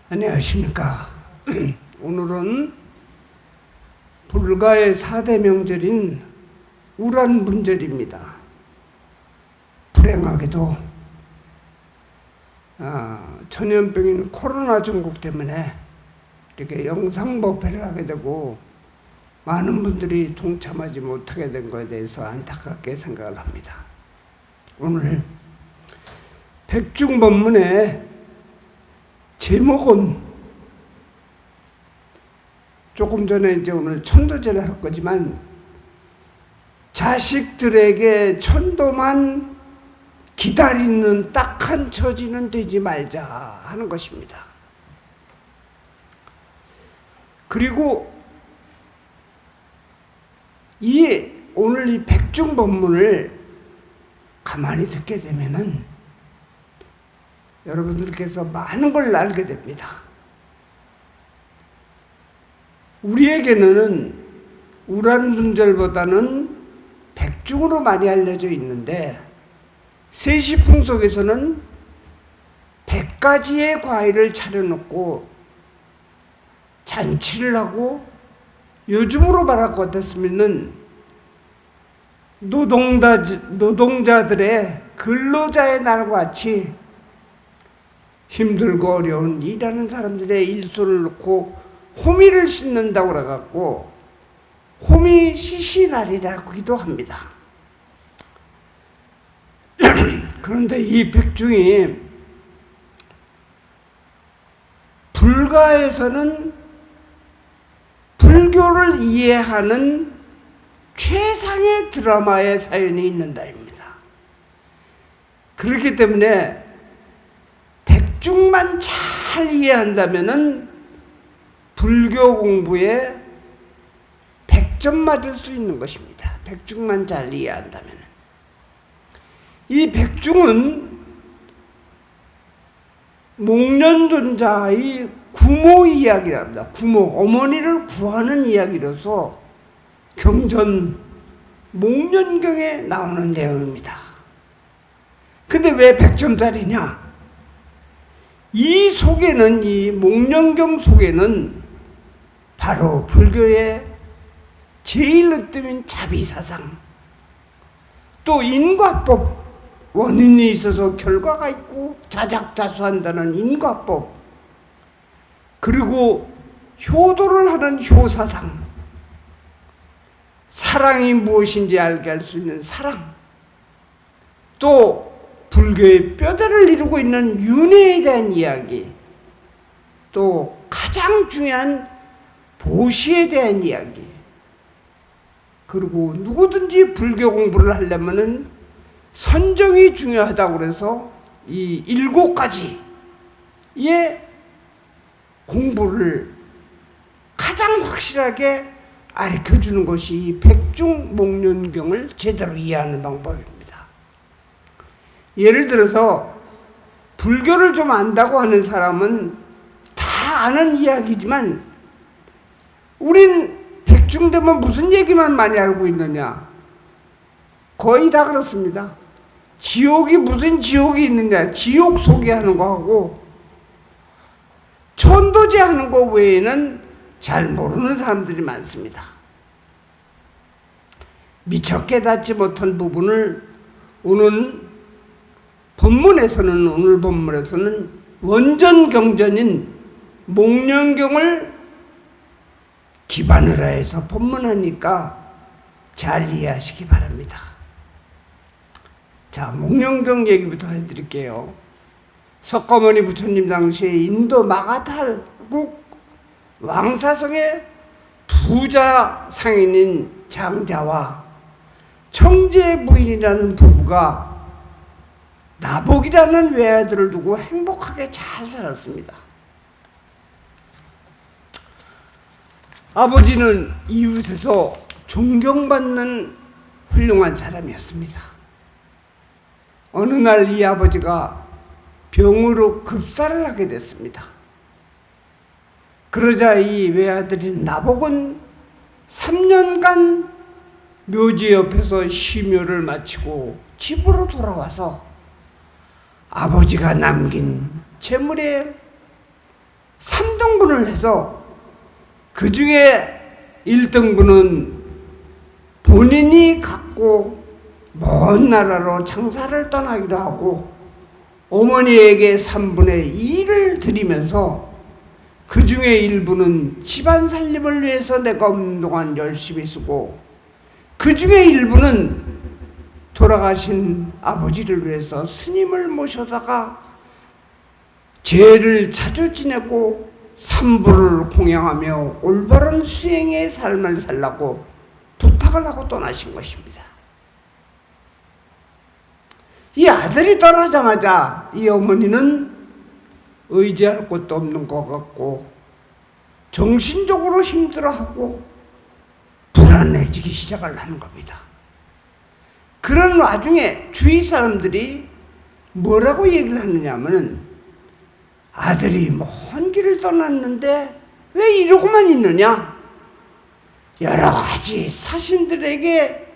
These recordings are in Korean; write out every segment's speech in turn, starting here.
안녕하십니까. 오늘은 불가의 4대 명절인 우란분절입니다. 불행하게도 전염병인 코로나 전국 때문에 이렇게 영상법회를 하게 되고 많은 분들이 동참하지 못하게 된 것에 대해서 안타깝게 생각을 합니다. 오늘 백중법문의 제목은 조금 전에 이제 오늘 천도제를 할 거지만 자식들에게 천도만 기다리는 딱한 처지는 되지 말자 하는 것입니다. 그리고 오늘 이 백중법문을 가만히 듣게 되면은 여러분들께서 많은 걸 알게 됩니다. 우리에게는 우란분절보다는 백중으로 많이 알려져 있는데 세시풍속에서는 100가지의 과일을 차려놓고 잔치를 하고 요즘으로 말할 것 같았으면 노동자들의 근로자의 날과 같이 힘들고 어려운 일하는 사람들의 일손을 놓고 호미를 씻는다고 그래갖고 호미 시시날이라고도 합니다. 그런데 이 백중이 불가에서는 불교를 이해하는 최상의 드라마의 사연이 있는다입니다. 그렇기 때문에 백중만 잘 이해한다면은 불교 공부에 100점 맞을 수 있는 것입니다. 백중만 잘 이해한다면. 이 백중은 목련존자의 구모 이야기랍니다. 구모, 어머니를 구하는 이야기로서 경전 목련경에 나오는 내용입니다. 근데 왜 100점짜리냐? 이 속에는, 이 목련경 속에는 바로 불교의 제일 으뜸인 자비사상, 또 인과법, 원인이 있어서 결과가 있고 자작자수한다는 인과법, 그리고 효도를 하는 효사상, 사랑이 무엇인지 알게 할 수 있는 사랑, 또 불교의 뼈대를 이루고 있는 윤회에 대한 이야기, 또 가장 중요한 보시에 대한 이야기, 그리고 누구든지 불교 공부를 하려면은 선정이 중요하다고 그래서 이 7가지의 공부를 가장 확실하게 가르쳐주는 것이 백중목련경을 제대로 이해하는 방법입니다. 예를 들어서 불교를 좀 안다고 하는 사람은 다 아는 이야기지만 우린 백중되면 무슨 얘기만 많이 알고 있느냐? 거의 다 그렇습니다. 지옥이 무슨 지옥이 있느냐? 지옥 소개하는 거하고 천도제 하는 거 외에는 잘 모르는 사람들이 많습니다. 미처 깨닫지 못한 부분을 오늘 본문에서는 원전경전인 목련경을 기반으로 해서 법문하니까 잘 이해하시기 바랍니다. 자, 목련경 얘기부터 해드릴게요. 석가모니 부처님 당시에 인도 마가탈국 왕사성의 부자 상인인 장자와 청제 부인이라는 부부가 나복이라는 외아들을 두고 행복하게 잘 살았습니다. 아버지는 이웃에서 존경받는 훌륭한 사람이었습니다. 어느 날 이 아버지가 병으로 급사를 하게 됐습니다. 그러자 이 외아들인 나복은 3년간 묘지 옆에서 시묘를 마치고 집으로 돌아와서 아버지가 남긴 재물의 3번을 해서 그 중에 1등분은 본인이 갖고 먼 나라로 장사를 떠나기도 하고 어머니에게 3분의 2를 드리면서 그 중에 일부는 집안 살림을 위해서 내가 없는 동안 열심히 쓰고 그 중에 일부는 돌아가신 아버지를 위해서 스님을 모셔다가 제를 자주 지내고 삼부를 공양하며 올바른 수행의 삶을 살라고 부탁을 하고 떠나신 것입니다. 이 아들이 떠나자마자 이 어머니는 의지할 곳도 없는 것 같고 정신적으로 힘들어하고 불안해지기 시작을 하는 겁니다. 그런 와중에 주위 사람들이 뭐라고 얘기를 하느냐 하면 아들이 먼 길을 떠났는데 왜 이러고만 있느냐? 여러 가지 사신들에게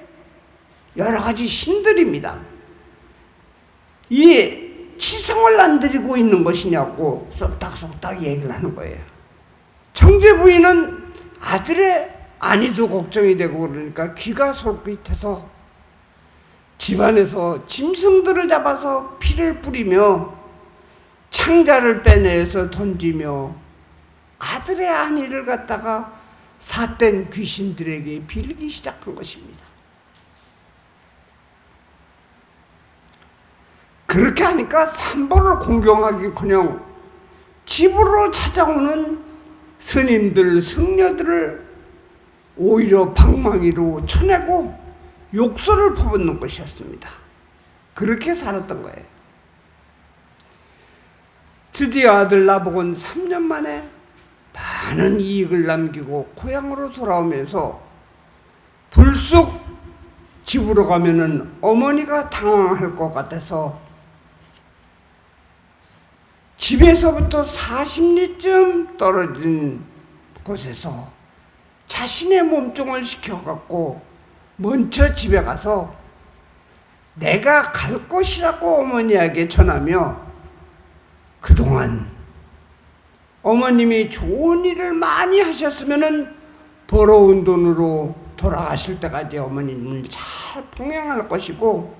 여러 가지 신들입니다. 이 치성을 안 드리고 있는 것이냐고 쏙닥쏙닥 얘기를 하는 거예요. 청제 부인은 아들의 안위도 걱정이 되고 그러니까 귀가 솔깃해서 집안에서 짐승들을 잡아서 피를 뿌리며 창자를 빼내서 던지며 아들의 안위를 갖다가 삿된 귀신들에게 빌기 시작한 것입니다. 그렇게 하니까 삼보를 공경하기커녕 집으로 찾아오는 스님들, 승려들을 오히려 방망이로 쳐내고 욕설을 퍼붓는 것이었습니다. 그렇게 살았던 거예요. 드디어 아들 나복은 3년 만에 많은 이익을 남기고 고향으로 돌아오면서 불쑥 집으로 가면은 어머니가 당황할 것 같아서 집에서부터 40리쯤 떨어진 곳에서 자신의 몸종을 시켜갖고 먼저 집에 가서 내가 갈 것이라고 어머니에게 전하며 그동안 어머님이 좋은 일을 많이 하셨으면은 벌어온 돈으로 돌아가실 때까지 어머님을 잘 봉양할 것이고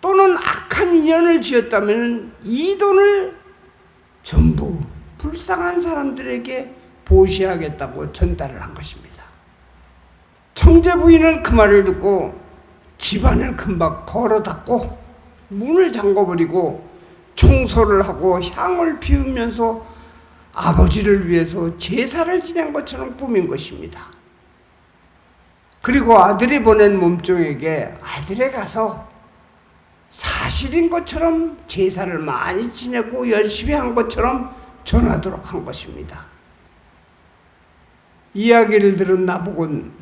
또는 악한 인연을 지었다면 이 돈을 전부 불쌍한 사람들에게 보시하겠다고 전달을 한 것입니다. 청제 부인은 그 말을 듣고 집안을 금방 걸어 닫고 문을 잠궈버리고 청소를 하고 향을 피우면서 아버지를 위해서 제사를 지낸 것처럼 꾸민 것입니다. 그리고 아들이 보낸 몸종에게 아들에 가서 사실인 것처럼 제사를 많이 지내고 열심히 한 것처럼 전하도록 한 것입니다. 이야기를 들은 나복은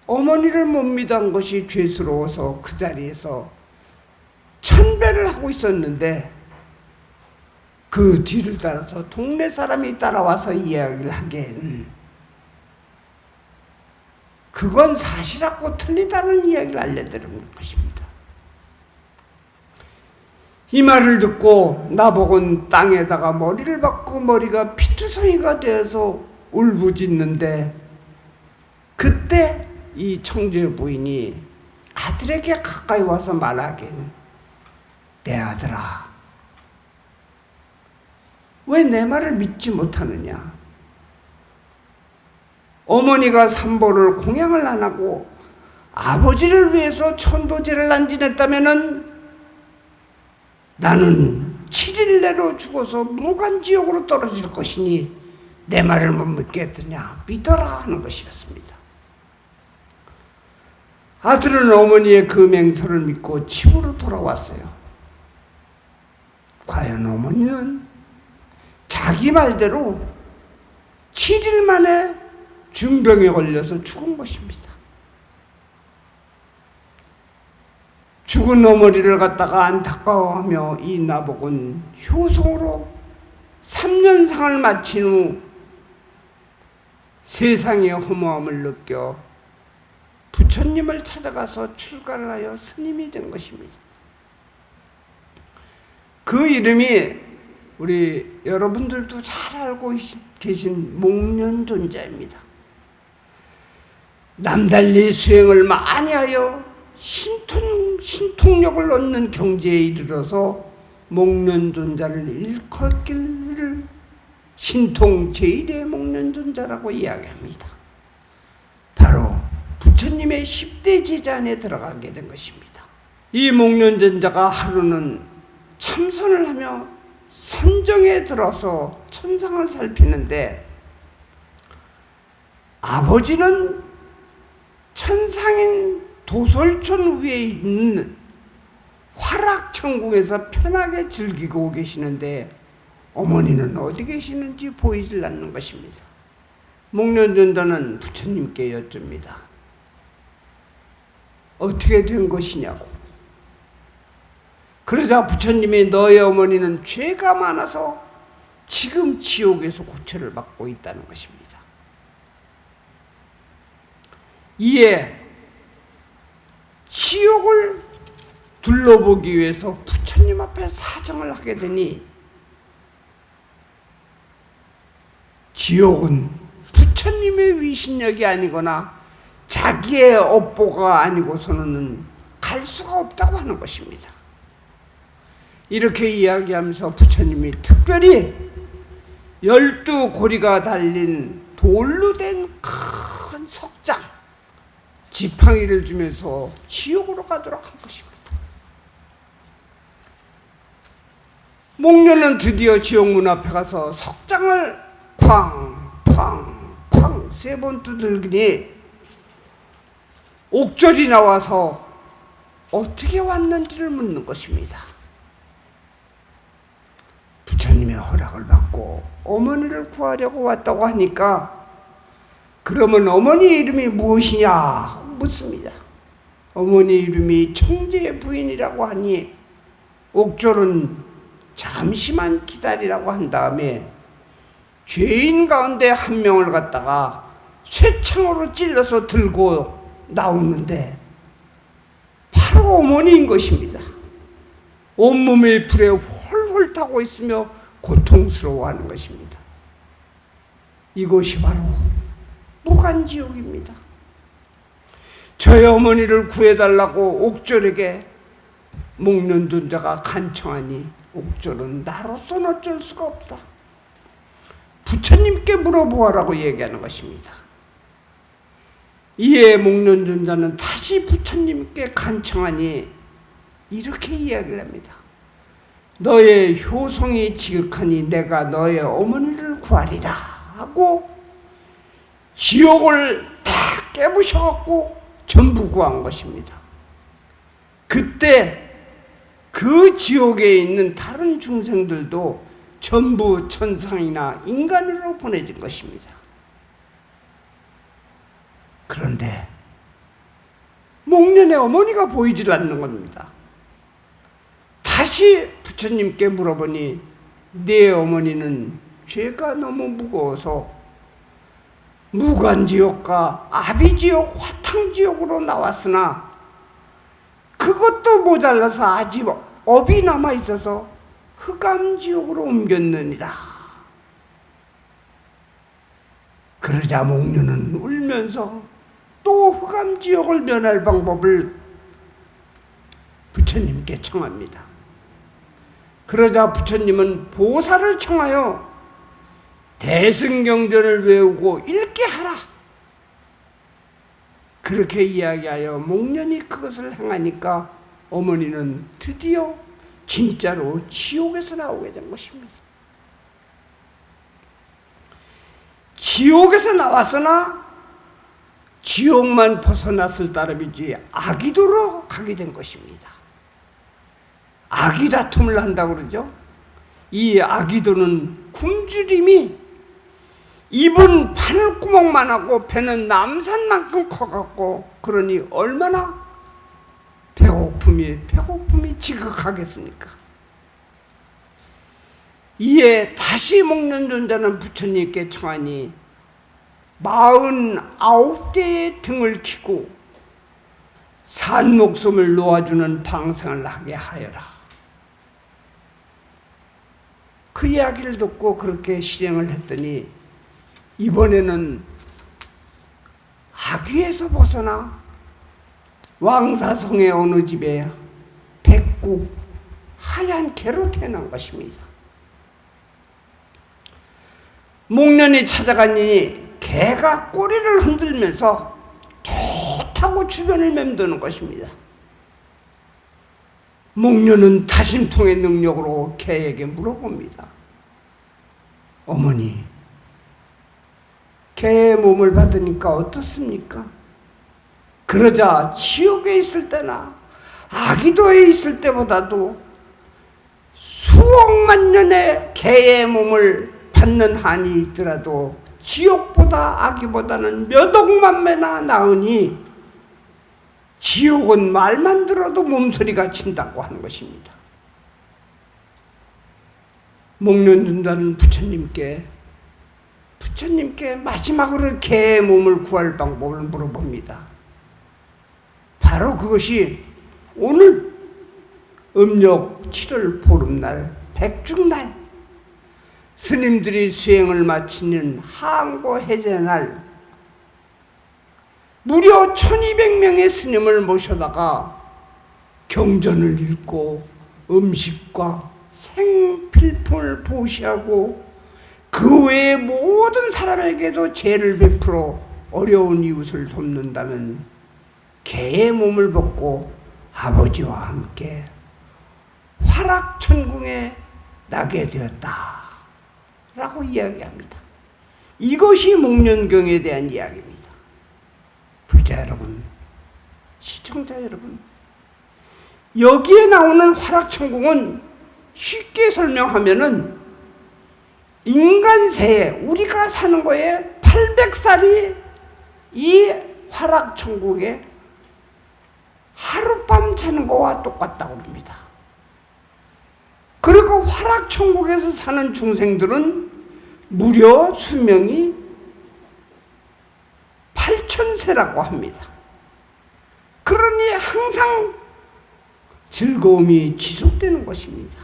어머니를 못 믿은 것이 죄스러워서 그 자리에서 천배를 하고 있었는데 그 뒤를 따라서 동네 사람이 따라와서 이야기를 하기에는 그건 사실하고 틀리다는 이야기를 알려드리는 것입니다. 이 말을 듣고 나복은 땅에다가 머리를 박고 머리가 피투성이가 되어서 울부짖는데 그때 이 청제 부인이 아들에게 가까이 와서 말하긴 내 아들아 왜 내 말을 믿지 못하느냐? 어머니가 삼보를 공양을 안 하고 아버지를 위해서 천도제를 안 지냈다면은 나는 7일 내로 죽어서 무간지옥으로 떨어질 것이니 내 말을 못 믿겠느냐? 믿어라 하는 것이었습니다. 아들은 어머니의 그 맹세를 믿고 집으로 돌아왔어요. 과연 어머니는 자기 말대로 7일 만에 중병에 걸려서 죽은 것입니다. 죽은 어머니를 갖다가 안타까워하며 이 나복은 효성으로 3년상을 마친 후 세상의 허무함을 느껴 부처님을 찾아가서 출가를 하여 스님이 된 것입니다. 그 이름이 우리 여러분들도 잘 알고 계신 목련존자입니다. 남달리 수행을 많이 하여 신통력을 얻는 경지에 이르러서 목련존자를 일컬기를 신통 제1의 목련존자라고 이야기합니다. 바로 부처님의 10대 제자 안에 들어가게 된 것입니다. 이 목련존자가 하루는 참선을 하며 선정에 들어서 천상을 살피는데, 아버지는 천상인 도솔촌 위에 있는 화락천국에서 편하게 즐기고 계시는데 어머니는 어디 계시는지 보이질 않는 것입니다. 목련존자는 부처님께 여쭙니다. 어떻게 된 것이냐고. 그러자 부처님이 너의 어머니는 죄가 많아서 지금 지옥에서 고초를 받고 있다는 것입니다. 이에 지옥을 둘러보기 위해서 부처님 앞에 사정을 하게 되니, 지옥은 부처님의 위신력이 아니거나 자기의 업보가 아니고서는 갈 수가 없다고 하는 것입니다. 이렇게 이야기하면서 부처님이 특별히 12고리가 달린 돌로 된 큰 석장, 지팡이를 주면서 지옥으로 가도록 한 것입니다. 목련은 드디어 지옥문 앞에 가서 석장을 쾅쾅쾅 3번 두들기니 옥졸이 나와서 어떻게 왔는지를 묻는 것입니다. 부처님의 허락을 받고 어머니를 구하려고 왔다고 하니까, 그러면 어머니 이름이 무엇이냐 묻습니다. 어머니 이름이 청제의 부인이라고 하니 옥졸은 잠시만 기다리라고 한 다음에 죄인 가운데 한 명을 갖다가 쇠창으로 찔러서 들고 나오는데 바로 어머니인 것입니다. 온몸의 불에 홀홀 타고 있으며 고통스러워하는 것입니다. 이것이 바로 무간지옥입니다. 저의 어머니를 구해달라고 옥졸에게 목련존자가 간청하니 옥졸은 나로서는 어쩔 수가 없다. 부처님께 물어보아라고 얘기하는 것입니다. 이에 목련존자는 다시 부처님께 간청하니 이렇게 이야기를 합니다. 너의 효성이 지극하니 내가 너의 어머니를 구하리라 하고 지옥을 다 깨부셔갖고 전부 구한 것입니다. 그때 그 지옥에 있는 다른 중생들도 전부 천상이나 인간으로 보내진 것입니다. 그런데 목련의 어머니가 보이질 않는 겁니다. 다시 부처님께 물어보니 네 어머니는 죄가 너무 무거워서 무간지옥과 아비지옥, 화탕지옥으로 나왔으나 그것도 모자라서 아직 업이 남아있어서 흑암지옥으로 옮겼느니라. 그러자 목련은 울면서 또 흑암지옥을 면할 방법을 부처님께 청합니다. 그러자 부처님은 보살을 청하여 대승경전을 외우고 읽게 하라. 그렇게 이야기하여 목련이 그것을 행하니까 어머니는 드디어 진짜로 지옥에서 나오게 된 것입니다. 지옥에서 나왔으나 지옥만 벗어났을 따름이지 아기도로 가게 된 것입니다. 아기 다툼을 한다고 그러죠. 이 아기도는 굶주림이 입은 바늘구멍만 하고 배는 남산만큼 커갖고, 그러니 얼마나 배고픔이 지극하겠습니까? 이에 다시 목련존자는 부처님께 청하니 49대의 등을 키고 산 목숨을 놓아주는 방생을 하게 하여라. 그 이야기를 듣고 그렇게 실행을 했더니 이번에는 아귀에서 벗어나 왕사성의 어느 집에 백국 하얀 개로 태어난 것입니다. 목련이 찾아가니 개가 꼬리를 흔들면서 좋다고 주변을 맴도는 것입니다. 목련은 다심통의 능력으로 개에게 물어봅니다. 어머니, 개의 몸을 받으니까 어떻습니까? 그러자 지옥에 있을 때나 아기도에 있을 때보다도 수억만 년의 개의 몸을 받는 한이 있더라도 지옥보다 아기보다는 몇 억만 배나 나으니 지옥은 말만 들어도 몸소리가 친다고 하는 것입니다. 목련 준다는 부처님께 마지막으로 개의 몸을 구할 방법을 물어봅니다. 바로 그것이 오늘 음력 7월 보름날 백중날 스님들이 수행을 마치는 항고 해제날 무려 1200명의 스님을 모셔다가 경전을 읽고 음식과 생필품을 보시하고 그 외의 모든 사람에게도 죄를 베풀어 어려운 이웃을 돕는다면 개의 몸을 벗고 아버지와 함께 화락천궁에 나게 되었다 라고 이야기합니다. 이것이 목련경에 대한 이야기입니다. 불자 여러분, 시청자 여러분, 여기에 나오는 화락천궁은 쉽게 설명하면은 인간세에 우리가 사는 거에 800살이 이 화락천궁에 하룻밤 자는 거와 똑같다고 봅니다. 그리고 화락천국에서 사는 중생들은 무려 수명이 8000세라고 합니다. 그러니 항상 즐거움이 지속되는 것입니다.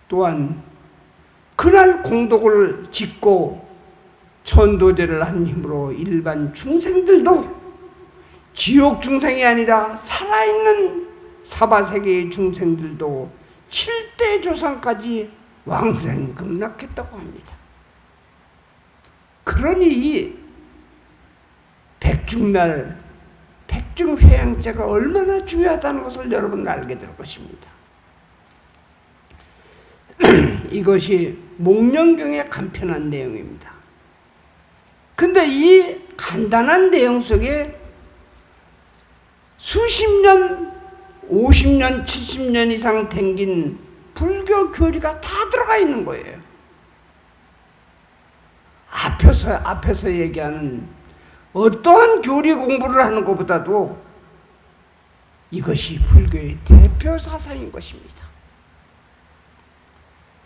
또한 그날 공덕을 짓고 천도제를 한 힘으로 일반 중생들도 지옥 중생이 아니라 살아있는 사바세계의 중생들도 7대 조상까지 왕생극락했다고 합니다. 그러니 백중날 백중회양제가 얼마나 중요하다는 것을 여러분은 알게 될 것입니다. 이것이 목련경의 간편한 내용입니다. 근데 이 간단한 내용 속에 수십 년, 50년, 70년 이상 댕긴 불교 교리가 다 들어가 있는 거예요. 앞에서 얘기하는 어떠한 교리 공부를 하는 것보다도 이것이 불교의 대표 사상인 것입니다.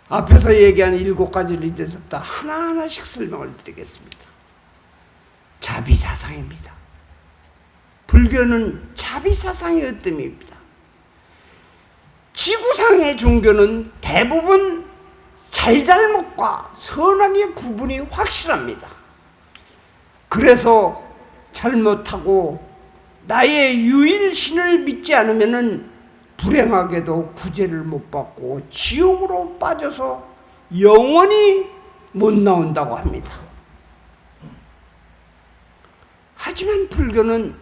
앞에서 얘기한 7가지를 이제부터 하나하나씩 설명을 드리겠습니다. 자비사상입니다. 불교는 자비사상의 으뜸입니다. 지구상의 종교는 대부분 잘잘못과 선악의 구분이 확실합니다. 그래서 잘못하고 나의 유일신을 믿지 않으면 불행하게도 구제를 못 받고 지옥으로 빠져서 영원히 못 나온다고 합니다. 하지만 불교는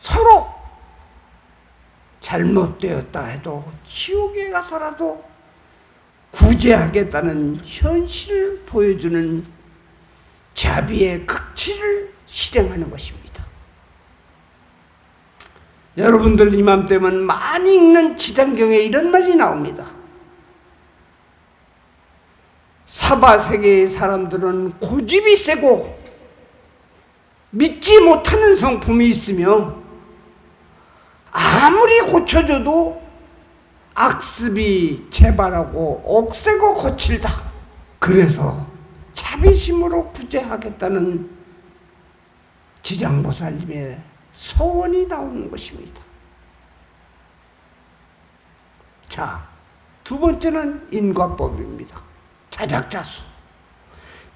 서로 잘못되었다 해도 지옥에 가서라도 구제하겠다는 현실을 보여주는 자비의 극치를 실행하는 것입니다. 여러분들 이맘때면 많이 읽는 지장경에 이런 말이 나옵니다. 사바세계의 사람들은 고집이 세고 믿지 못하는 성품이 있으며 아무리 고쳐줘도 악습이 재발하고 억세고 거칠다. 그래서 자비심으로 구제하겠다는 지장보살님의 서원이 나오는 것입니다. 자, 두 번째는 인과법입니다. 자작자수.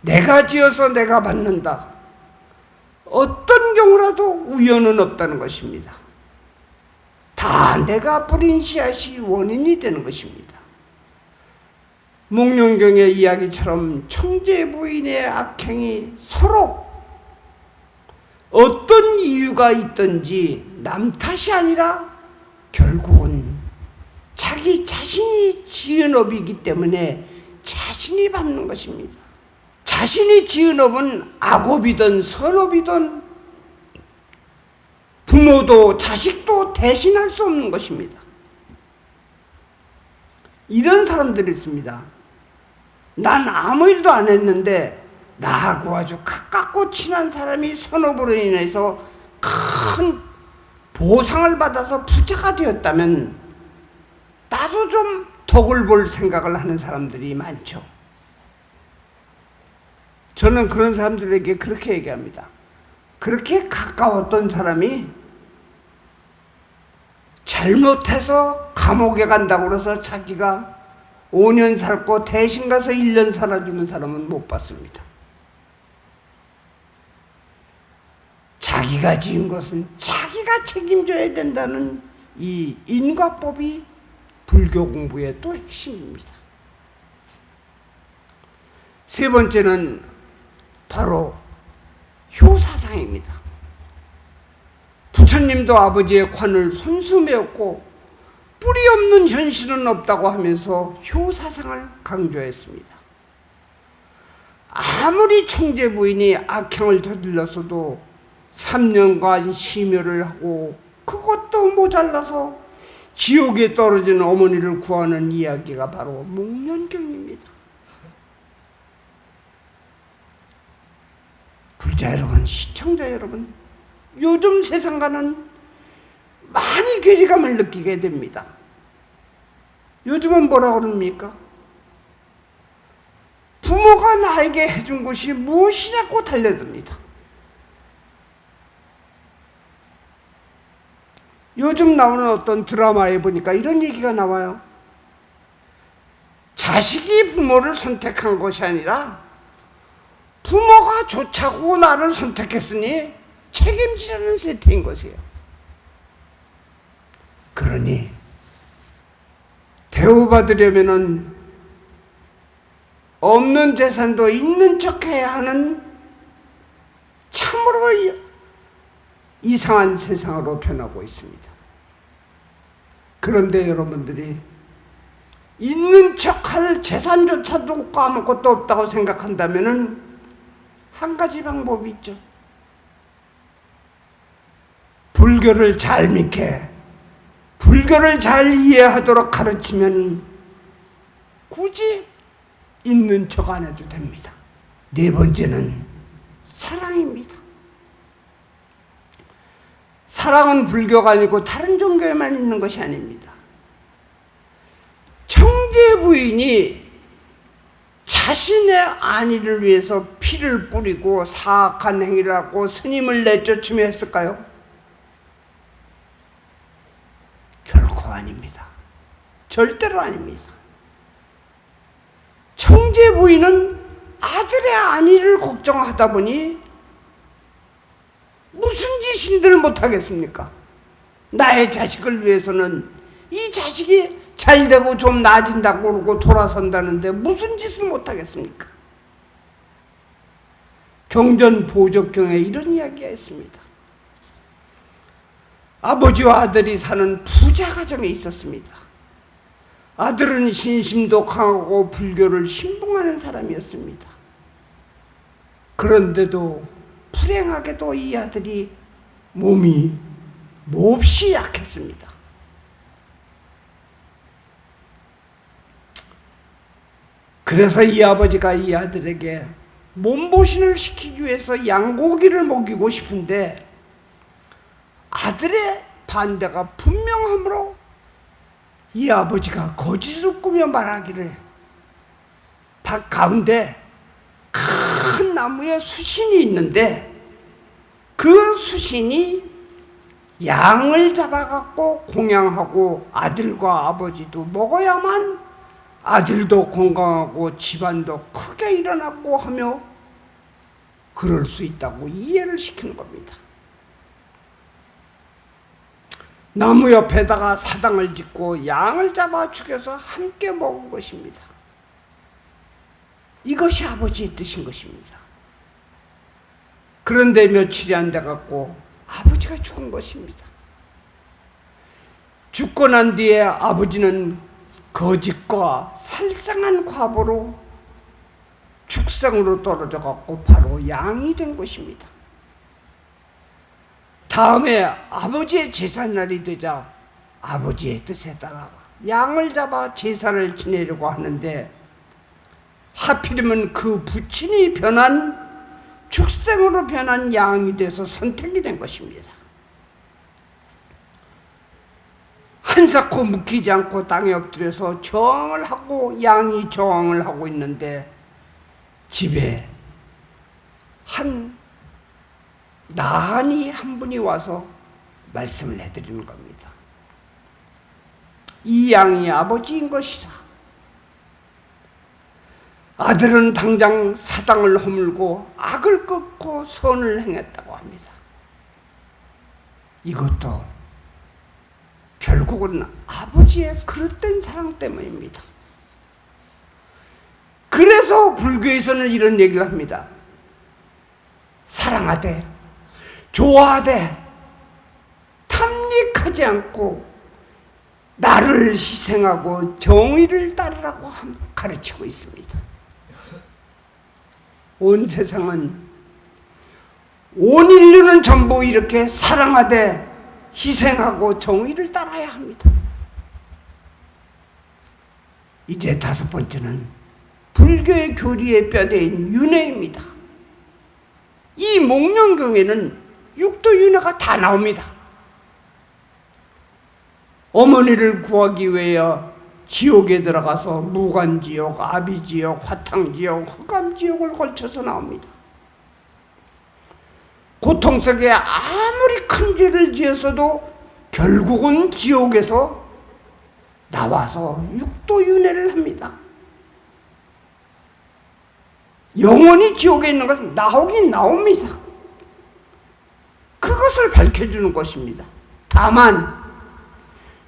내가 지어서 내가 받는다. 어떤 경우라도 우연은 없다는 것입니다. 다 내가 뿌린 씨앗이 원인이 되는 것입니다. 목련경의 이야기처럼 청제 부인의 악행이 서로 어떤 이유가 있든지 남 탓이 아니라 결국은 자기 자신이 지은 업이기 때문에 자신이 받는 것입니다. 자신이 지은 업은 악업이든 선업이든 부모도 자식도 대신할 수 없는 것입니다. 이런 사람들이 있습니다. 난 아무 일도 안 했는데 나하고 아주 가깝고 친한 사람이 선업으로 인해서 큰 보상을 받아서 부자가 되었다면 나도 좀 덕을 볼 생각을 하는 사람들이 많죠. 저는 그런 사람들에게 그렇게 얘기합니다. 그렇게 가까웠던 사람이 잘못해서 감옥에 간다고 해서 자기가 5년 살고 대신 가서 1년 살아주는 사람은 못 봤습니다. 자기가 지은 것은 자기가 책임져야 된다는 이 인과법이 불교 공부의 또 핵심입니다. 세 번째는 바로 효사상입니다. 부처님도 아버지의 관을 손수 메었고 뿌리 없는 현실은 없다고 하면서 효사상을 강조했습니다. 아무리 청제 부인이 악행을 저질렀어도 3년간 심혈을 하고 그것도 모자라서 지옥에 떨어진 어머니를 구하는 이야기가 바로 목련경입니다. 불자 여러분, 시청자 여러분, 요즘 세상과는 많이 괴리감을 느끼게 됩니다. 요즘은 뭐라고 그럽니까? 부모가 나에게 해준 것이 무엇이냐고 달려듭니다. 요즘 나오는 어떤 드라마에 보니까 이런 얘기가 나와요. 자식이 부모를 선택한 것이 아니라 부모가 좋자고 나를 선택했으니 책임지라는 세태인 것이에요. 그러니 대우받으려면은 없는 재산도 있는 척해야 하는 참으로 이상한 세상으로 변하고 있습니다. 그런데 여러분들이 있는 척할 재산조차도 아무것도 없다고 생각한다면은 한 가지 방법이 있죠. 불교를 잘 믿게, 불교를 잘 이해하도록 가르치면 굳이 있는 척 안 해도 됩니다. 네 번째는 사랑입니다. 사랑은 불교가 아니고 다른 종교에만 있는 것이 아닙니다. 청제 부인이 자신의 안위를 위해서 피를 뿌리고 사악한 행위를 하고 스님을 내쫓으며 했을까요? 결코 아닙니다. 절대로 아닙니다. 청제 부인은 아들의 안위를 걱정하다 보니 무슨 짓인들 못하겠습니까? 나의 자식을 위해서는 이 자식이 잘되고 좀 나아진다고 그러고 돌아선다는데 무슨 짓을 못하겠습니까? 경전보적경에 이런 이야기가 있습니다. 아버지와 아들이 사는 부자 가정에 있었습니다. 아들은 신심도 강하고 불교를 신봉하는 사람이었습니다. 그런데도 불행하게도 이 아들이 몸이 몹시 약했습니다. 그래서 이 아버지가 이 아들에게 몸보신을 시키기 위해서 양고기를 먹이고 싶은데 아들의 반대가 분명하므로 이 아버지가 거짓을 꾸며 말하기를 밭 가운데 큰 나무에 수신이 있는데 그 수신이 양을 잡아갖고 공양하고 아들과 아버지도 먹어야만 아들도 건강하고 집안도 크게 일어나고 하며 그럴 수 있다고 이해를 시키는 겁니다. 나무 옆에다가 사당을 짓고 양을 잡아 죽여서 함께 먹은 것입니다. 이것이 아버지의 뜻인 것입니다. 그런데 며칠이 안 돼갖고 아버지가 죽은 것입니다. 죽고 난 뒤에 아버지는 거짓과 살상한 과보로 죽상으로 떨어져갖고 바로 양이 된 것입니다. 다음에 아버지의 제삿날이 되자 아버지의 뜻에 따라 양을 잡아 제사를 지내려고 하는데 하필이면 그 부친이 변한 죽생으로 변한 양이 돼서 선택이 된 것입니다. 한사코 묵히지 않고 땅에 엎드려서 저항을 하고 양이 저항을 하고 있는데 집에 나한이 한 분이 와서 말씀을 해드리는 겁니다. 이 양이 아버지인 것이다. 아들은 당장 사당을 허물고 악을 끊고 선을 행했다고 합니다. 이것도 결국은 아버지의 그릇된 사랑 때문입니다. 그래서 불교에서는 이런 얘기를 합니다. 사랑하되 좋아하되 탐닉하지 않고 나를 희생하고 정의를 따르라고 가르치고 있습니다. 온 세상은, 온 인류는 전부 이렇게 사랑하되 희생하고 정의를 따라야 합니다. 이제 다섯 번째는 불교의 교리의 뼈대인 윤회입니다. 이 목련경에는 육도윤회가 다 나옵니다. 어머니를 구하기 위하여 지옥에 들어가서 무간지옥, 아비지옥, 화탕지옥, 흑암지옥을 걸쳐서 나옵니다. 고통 속에 아무리 큰 죄를 지었어도 결국은 지옥에서 나와서 육도윤회를 합니다. 영원히 지옥에 있는 것은 나오긴 나옵니다. 그것을 밝혀주는 것입니다. 다만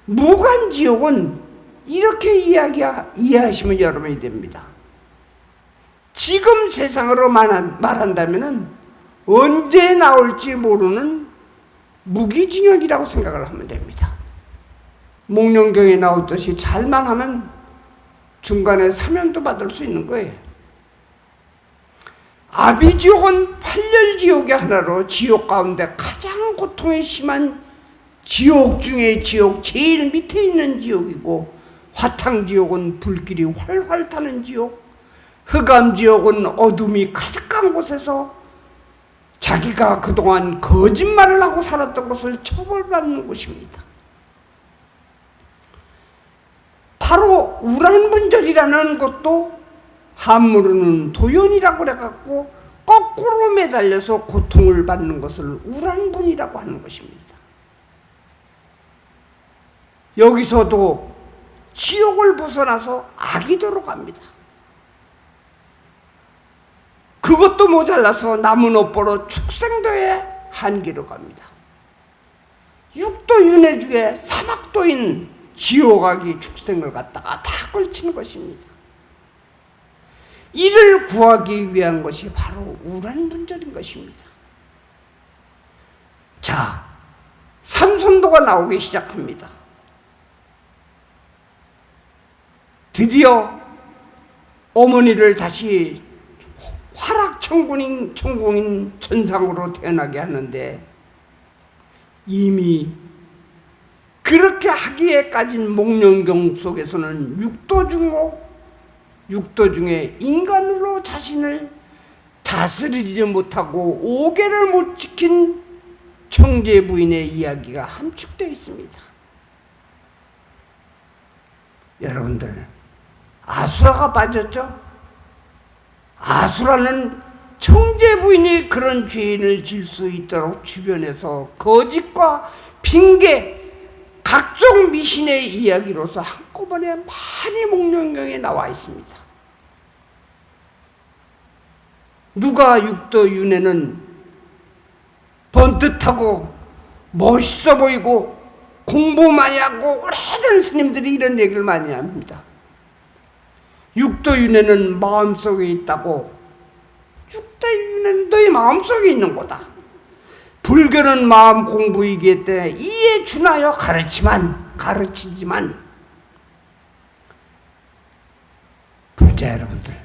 무간지옥은 이렇게 이해하시면 여러분이 됩니다. 지금 세상으로 말한다면 언제 나올지 모르는 무기징역이라고 생각을 하면 됩니다. 목련경에 나오듯이 잘만 하면 중간에 사면도 받을 수 있는 거예요. 아비지옥은 팔렬지옥의 하나로 지옥 가운데 가장 고통이 심한 지옥 중에 지옥, 제일 밑에 있는 지옥이고, 화탕지옥은 불길이 활활 타는 지옥, 흑암지옥은 어둠이 가득한 곳에서 자기가 그동안 거짓말을 하고 살았던 것을 처벌받는 곳입니다. 바로 우란분절이라는 것도 한문으로는 도연이라고 그래갖고 거꾸로 매달려서 고통을 받는 것을 우란분이라고 하는 것입니다. 여기서도 지옥을 벗어나서 아기도로 갑니다. 그것도 모자라서 나무노보로 축생도의 한계로 갑니다. 육도윤회 중에 사막도인 지옥아기 축생을 갖다가 다 걸치는 것입니다. 이를 구하기 위한 것이 바로 우란분절인 것입니다. 자, 삼손도가 나오기 시작합니다. 드디어 어머니를 다시 화락천궁인 천상으로 태어나게 하는데, 이미 그렇게 하기에까진 목련경 속에서는 육도 중에 인간으로 자신을 다스리지 못하고 오계를 못 지킨 청제 부인의 이야기가 함축되어 있습니다. 여러분들, 아수라가 빠졌죠? 아수라는 청제 부인이 그런 죄인을 질 수 있도록 주변에서 거짓과 핑계, 각종 미신의 이야기로서 한꺼번에 많이 목련경에 나와 있습니다. 누가 육도윤회는 번듯하고 멋있어 보이고 공부 많이 하고 오래된 스님들이 이런 얘기를 많이 합니다. 육도윤회는 마음속에 있다고. 육도윤회는 너희 마음속에 있는 거다. 불교는 마음 공부이기 때문에 이에 준하여 가르치지만 불자 여러분들,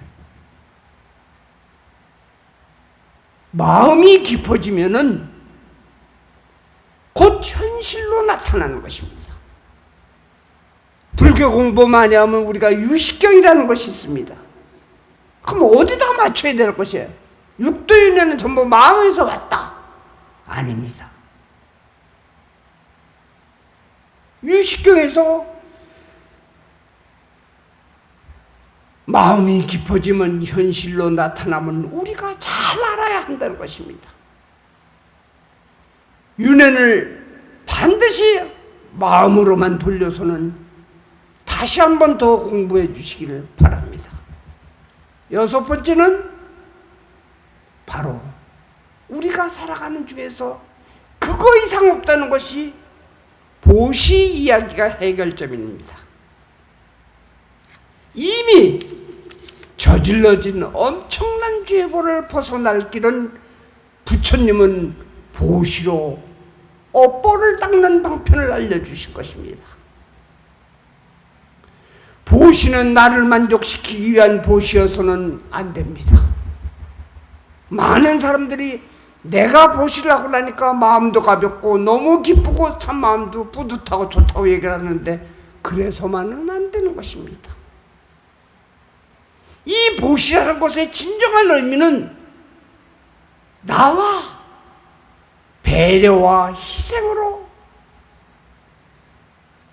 마음이 깊어지면은 곧 현실로 나타나는 것입니다. 불교 공부 많이 하면 우리가 유식경이라는 것이 있습니다. 그럼 어디다 맞춰야 될 것이에요? 육도윤회는 전부 마음에서 왔다. 아닙니다. 유식경에서 마음이 깊어지면 현실로 나타나면 우리가 잘 알아야 한다는 것입니다. 윤회를 반드시 마음으로만 돌려서는 다시 한 번 더 공부해 주시기를 바랍니다. 여섯 번째는 바로 우리가 살아가는 중에서 그거 이상 없다는 것이 보시 이야기가 해결점입니다. 이미 저질러진 엄청난 죄보를 벗어날 길은 부처님은 보시로 업보를 닦는 방편을 알려주실 것입니다. 보시는 나를 만족시키기 위한 보시여서는 안 됩니다. 많은 사람들이 내가 보시를 하고 나니까 마음도 가볍고 너무 기쁘고 참 마음도 뿌듯하고 좋다고 얘기를 하는데 그래서만은 안 되는 것입니다. 이 보시라는 것의 진정한 의미는 나와 배려와 희생으로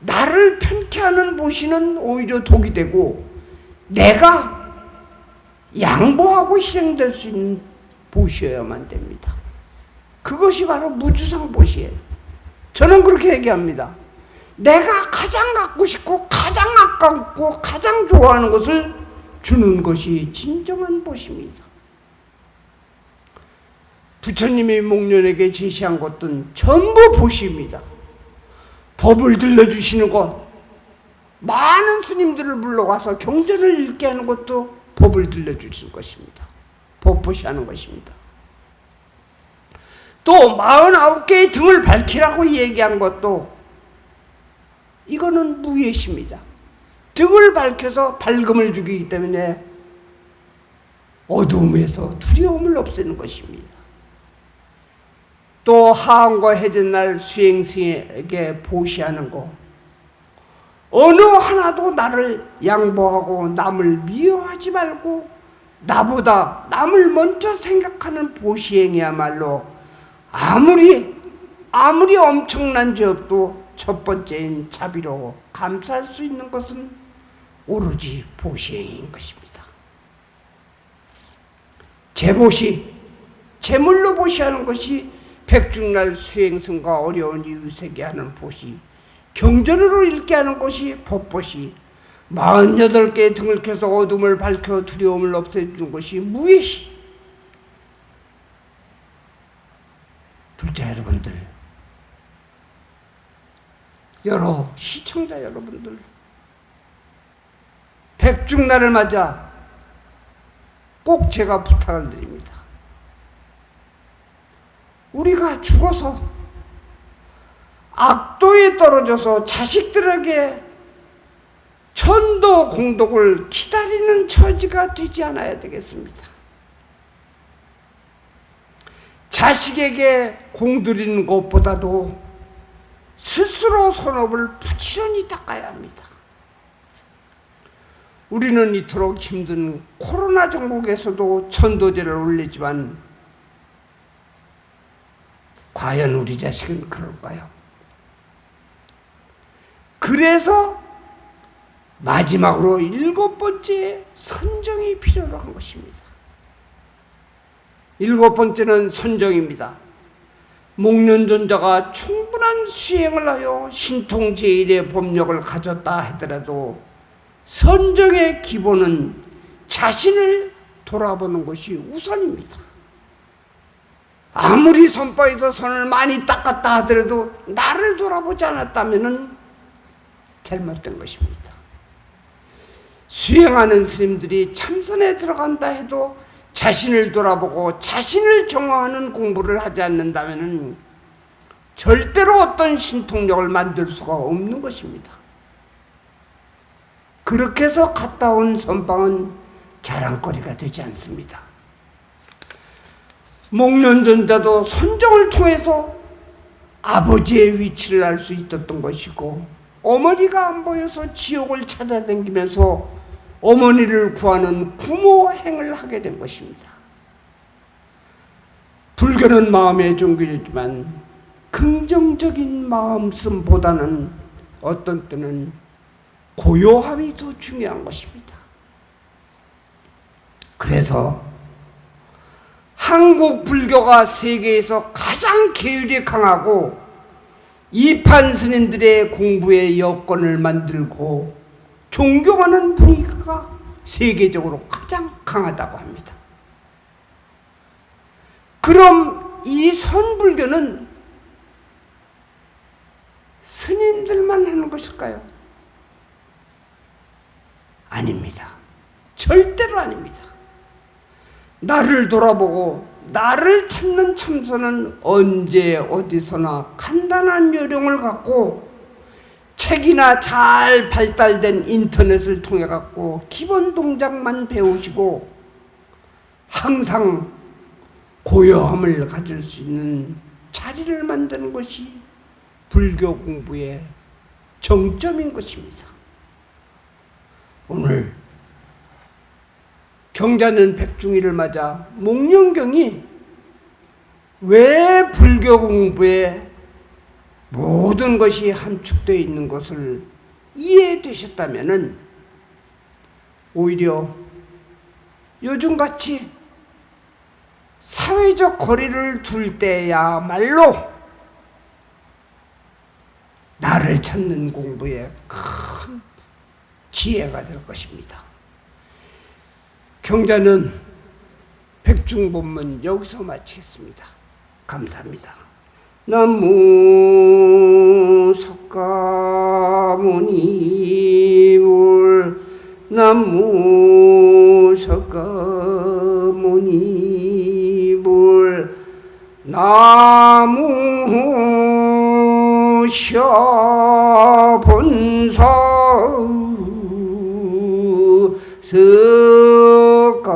나를 편케 하는 보시는 오히려 독이 되고 내가 양보하고 희생될 수 있는 보시여야만 됩니다. 그것이 바로 무주상 보시예요. 저는 그렇게 얘기합니다. 내가 가장 갖고 싶고 가장 아깝고 가장 좋아하는 것을 주는 것이 진정한 보시입니다. 부처님이 목련에게 제시한 것은 전부 보시입니다. 법을 들려주시는 것, 많은 스님들을 불러와서 경전을 읽게 하는 것도 법을 들려주시는 것입니다. 법보시하는 것입니다. 또 49개의 등을 밝히라고 얘기한 것도 이거는 무예시입니다. 등을 밝혀서 밝음을 주기 때문에 어두움에서 두려움을 없애는 것입니다. 또 하원과 해전날 수행승에게 보시하는 것, 어느 하나도 나를 양보하고 남을 미워하지 말고 나보다 남을 먼저 생각하는 보시행이야말로 아무리 엄청난 죄업도 첫 번째인 자비로 감사할 수 있는 것은 오로지 보시행인 것입니다. 제보시, 제물로 보시하는 것이 백중날 수행승과 어려운 이웃에게 하는 보시, 경전으로 읽게 하는 것이 법보시, 48개의 등을 켜서 어둠을 밝혀 두려움을 없애주는 것이 무예시. 불자 여러분들, 여러 시청자 여러분들, 백중날을 맞아 꼭 제가 부탁을 드립니다. 우리가 죽어서 악도에 떨어져서 자식들에게 천도 공덕을 기다리는 처지가 되지 않아야 되겠습니다. 자식에게 공드리는 것보다도 스스로 손업을 부지런히 닦아야 합니다. 우리는 이토록 힘든 코로나 전국에서도 천도제를 올리지만 과연 우리 자식은 그럴까요? 그래서 마지막으로 7번째 선정이 필요로 한 것입니다. 7번째는 선정입니다. 목련존자가 충분한 수행을 하여 신통 제일의 법력을 가졌다 하더라도 선정의 기본은 자신을 돌아보는 것이 우선입니다. 아무리 선바에서 선을 많이 닦았다 하더라도 나를 돌아보지 않았다면 잘못된 것입니다. 수행하는 스님들이 참선에 들어간다 해도 자신을 돌아보고 자신을 정화하는 공부를 하지 않는다면 절대로 어떤 신통력을 만들 수가 없는 것입니다. 그렇게 해서 갔다 온 선방은 자랑거리가 되지 않습니다. 목련존자도 선정을 통해서 아버지의 위치를 알 수 있었던 것이고, 어머니가 안 보여서 지옥을 찾아다니면서 어머니를 구하는 구모행을 하게 된 것입니다. 불교는 마음의 종교이지만 긍정적인 마음씀보다는 어떤 때는 고요함이 더 중요한 것입니다. 그래서 한국 불교가 세계에서 가장 계율이 강하고 이판 스님들의 공부의 여건을 만들고 존경하는 분위기가 세계적으로 가장 강하다고 합니다. 그럼 이 선불교는 스님들만 하는 것일까요? 아닙니다. 절대로 아닙니다. 나를 돌아보고 나를 찾는 참선은 언제 어디서나 간단한 요령을 갖고 책이나 잘 발달된 인터넷을 통해 갖고 기본 동작만 배우시고 항상 고요함을 가질 수 있는 자리를 만드는 것이 불교 공부의 정점인 것입니다. 오늘 경자는 백중일을 맞아 목련경이 왜 불교 공부에 모든 것이 함축되어 있는 것을 이해되셨다면 오히려 요즘같이 사회적 거리를 둘 때야말로 나를 찾는 공부에 큰 기회가 될 것입니다. 경자는 백중본문 여기서 마치겠습니다. 감사합니다. 남무 석가모니불 남무 석가모니불 나무 셔본사 석가모니